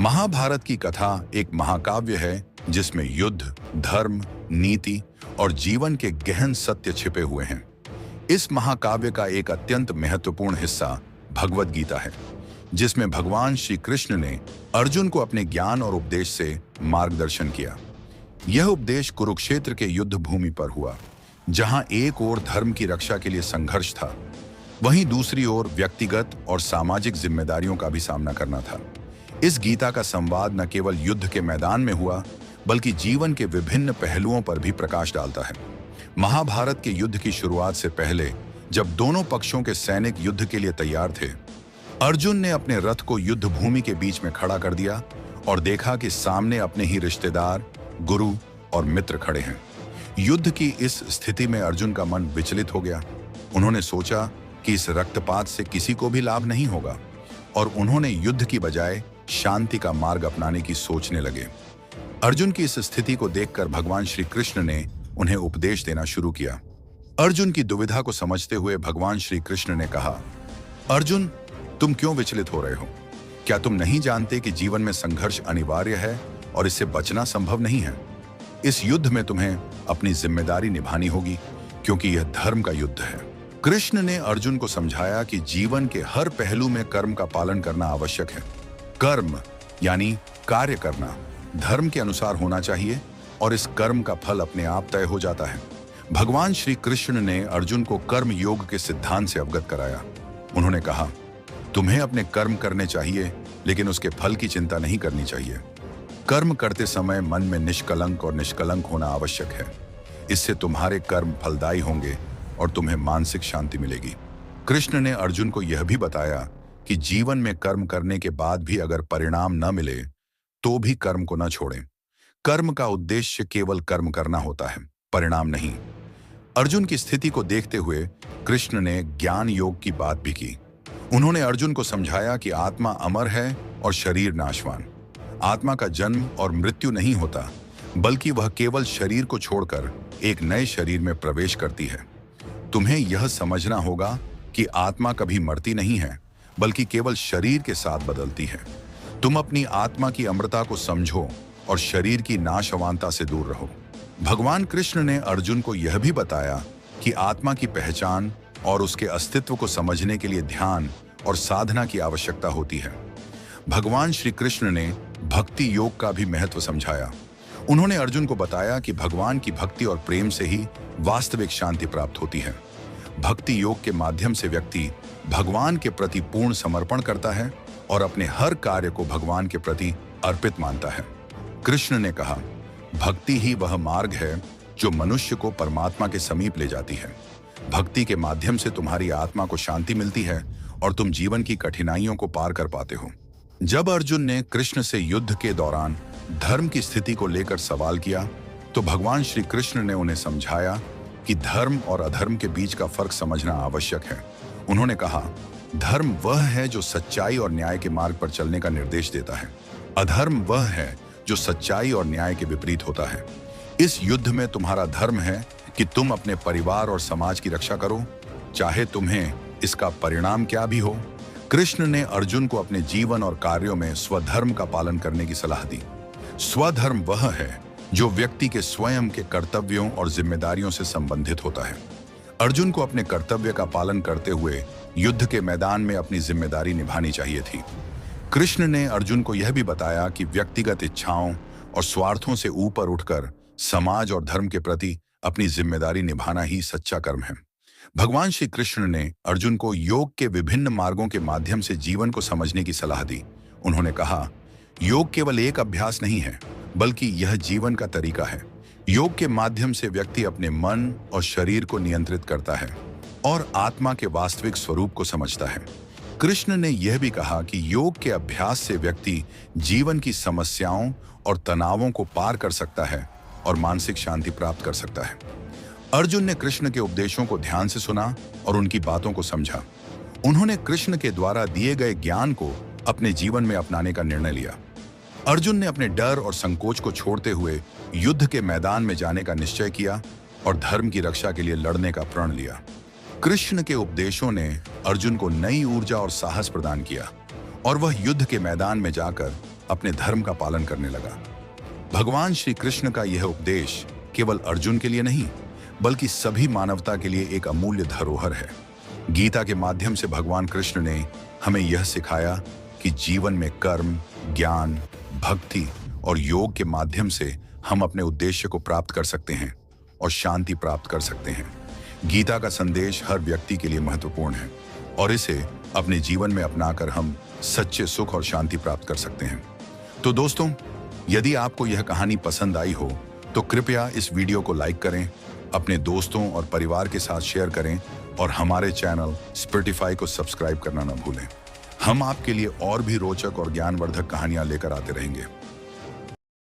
महाभारत की कथा एक महाकाव्य है जिसमें युद्ध, धर्म, नीति और जीवन के गहन सत्य छिपे हुए हैं। इस महाकाव्य का एक अत्यंत महत्वपूर्ण हिस्सा भगवद गीता है, जिसमें भगवान श्री कृष्ण ने अर्जुन को अपने ज्ञान और उपदेश से मार्गदर्शन किया। यह उपदेश कुरुक्षेत्र के युद्ध भूमि पर हुआ, जहां एक ओर धर्म की रक्षा के लिए संघर्ष था, वहीं दूसरी ओर व्यक्तिगत और सामाजिक जिम्मेदारियों का भी सामना करना था। इस गीता का संवाद न केवल युद्ध के मैदान में हुआ, बल्कि जीवन के विभिन्न पहलुओं पर भी प्रकाश डालता है। महाभारत के युद्ध की शुरुआत से पहले, जब दोनों पक्षों के सैनिक युद्ध के लिए तैयार थे, अर्जुन ने अपने रथ को युद्ध भूमि के बीच में खड़ा कर दिया और देखा कि सामने अपने ही रिश्तेदार, गुरु और मित्र खड़े हैं। युद्ध की इस स्थिति में अर्जुन का मन विचलित हो गया। उन्होंने सोचा कि इस रक्तपात से किसी को भी लाभ नहीं होगा, और उन्होंने युद्ध की बजाय शांति का मार्ग अपनाने की सोचने लगे। अर्जुन की इस स्थिति को देखकर भगवान श्री कृष्ण ने उन्हें उपदेश देना शुरू किया। अर्जुन की दुविधा को समझते हुए भगवान श्री कृष्ण ने कहा, अर्जुन, तुम क्यों विचलित हो रहे हो? क्या तुम नहीं जानते कि जीवन में संघर्ष अनिवार्य है और इससे बचना संभव नहीं है? इस युद्ध में तुम्हें अपनी जिम्मेदारी निभानी होगी, क्योंकि यह धर्म का युद्ध है। कृष्ण ने अर्जुन को समझाया कि जीवन के हर पहलू में कर्म का पालन करना आवश्यक है। कर्म यानी कार्य करना धर्म के अनुसार होना चाहिए, और इस कर्म का फल अपने आप तय हो जाता है। भगवान श्री कृष्ण ने अर्जुन को कर्म योग के सिद्धांत से अवगत कराया। उन्होंने कहा, तुम्हें अपने कर्म करने चाहिए, लेकिन उसके फल की चिंता नहीं करनी चाहिए। कर्म करते समय मन में निष्कलंक और निष्कलंक होना आवश्यक है। इससे तुम्हारे कर्म फलदायी होंगे और तुम्हें मानसिक शांति मिलेगी। कृष्ण ने अर्जुन को यह भी बताया कि जीवन में कर्म करने के बाद भी अगर परिणाम न मिले तो भी कर्म को न छोड़ें। कर्म का उद्देश्य केवल कर्म करना होता है, परिणाम नहीं। अर्जुन की स्थिति को देखते हुए कृष्ण ने ज्ञान योग की बात भी की। उन्होंने अर्जुन को समझाया कि आत्मा अमर है और शरीर नाशवान। आत्मा का जन्म और मृत्यु नहीं होता, बल्कि वह केवल शरीर को छोड़कर एक नए शरीर में प्रवेश करती है। तुम्हें यह समझना होगा कि आत्मा कभी मरती नहीं है, बल्कि केवल शरीर के साथ बदलती है। तुम अपनी आत्मा की अमरता को समझो और शरीर की नाशवानता से दूर रहो। भगवान कृष्ण ने अर्जुन को यह भी बताया कि आत्मा की पहचान और उसके अस्तित्व को समझने के लिए ध्यान और साधना की आवश्यकता होती है। भगवान श्री कृष्ण ने भक्ति योग का भी महत्व समझाया। उन्होंने अर्जुन को बताया कि भगवान की भक्ति और प्रेम से ही वास्तविक शांति प्राप्त होती है। भक्ति योग के माध्यम से व्यक्ति भगवान के प्रति पूर्ण समर्पण करता है और अपने हर कार्य को भगवान के प्रति अर्पित मानता है। कृष्ण ने कहा, भक्ति ही वह मार्ग है जो मनुष्य को परमात्मा के समीप ले जाती है। भक्ति के माध्यम से तुम्हारी आत्मा को शांति मिलती है और तुम जीवन की कठिनाइयों को पार कर पाते हो। जब अर्जुन ने कृष्ण से युद्ध के दौरान धर्म की स्थिति को लेकर सवाल किया, तो भगवान श्री कृष्ण ने उन्हें समझाया कि धर्म और अधर्म के बीच का फर्क समझना आवश्यक है। उन्होंने कहा, धर्म वह है जो सच्चाई और न्याय के मार्ग पर चलने का निर्देश देता है। अधर्म वह है जो सच्चाई और न्याय के विपरीत होता है। इस युद्ध में तुम्हारा धर्म है कि तुम अपने परिवार और समाज की रक्षा करो, चाहे तुम्हें इसका परिणाम क्या भी हो। कृष्ण ने अर्जुन को अपने जीवन और कार्यों में स्वधर्म का पालन करने की सलाह दी। स्वधर्म वह है जो व्यक्ति के स्वयं के कर्तव्यों और जिम्मेदारियों से संबंधित होता है। अर्जुन को अपने कर्तव्य का पालन करते हुए युद्ध के मैदान में अपनी जिम्मेदारी निभानी चाहिए थी। कृष्ण ने अर्जुन को यह भी बताया कि व्यक्तिगत इच्छाओं और स्वार्थों से ऊपर उठकर समाज और धर्म के प्रति अपनी जिम्मेदारी निभाना ही सच्चा कर्म है। भगवान श्री कृष्ण ने अर्जुन को योग के विभिन्न मार्गों के माध्यम से जीवन को समझने की सलाह दी। उन्होंने कहा, योग केवल एक अभ्यास नहीं है, बल्कि यह जीवन का तरीका है। योग के माध्यम से व्यक्ति अपने मन और शरीर को नियंत्रित करता है और आत्मा के वास्तविक स्वरूप को समझता है। कृष्ण ने यह भी कहा कि योग के अभ्यास से व्यक्ति जीवन की समस्याओं और तनावों को पार कर सकता है और मानसिक शांति प्राप्त कर सकता है। अर्जुन ने कृष्ण के उपदेशों को ध्यान से सुना और उनकी बातों को समझा। उन्होंने कृष्ण के द्वारा दिए गए ज्ञान को अपने जीवन में अपनाने का निर्णय लिया। अर्जुन ने अपने डर और संकोच को छोड़ते हुए युद्ध के मैदान में जाने का निश्चय किया और धर्म की रक्षा के लिए लड़ने का प्रण लिया। कृष्ण के उपदेशों ने अर्जुन को नई ऊर्जा और साहस प्रदान किया और वह युद्ध के मैदान में जाकर अपने धर्म का पालन करने लगा। भगवान श्री कृष्ण का यह उपदेश केवल अर्जुन के लिए नहीं, बल्कि सभी मानवता के लिए एक अमूल्य धरोहर है। गीता के माध्यम से भगवान कृष्ण ने हमें यह सिखाया कि जीवन में कर्म, ज्ञान, भक्ति और योग के माध्यम से हम अपने उद्देश्य को प्राप्त कर सकते हैं और शांति प्राप्त कर सकते हैं। गीता का संदेश हर व्यक्ति के लिए महत्वपूर्ण है और इसे अपने जीवन में अपनाकर हम सच्चे सुख और शांति प्राप्त कर सकते हैं। तो दोस्तों, यदि आपको यह कहानी पसंद आई हो तो कृपया इस वीडियो को लाइक करें, अपने दोस्तों और परिवार के साथ शेयर करें और हमारे चैनल स्पिरिटिफाई को सब्सक्राइब करना न भूलें। हम आपके लिए और भी रोचक और ज्ञानवर्धक कहानियां लेकर आते रहेंगे।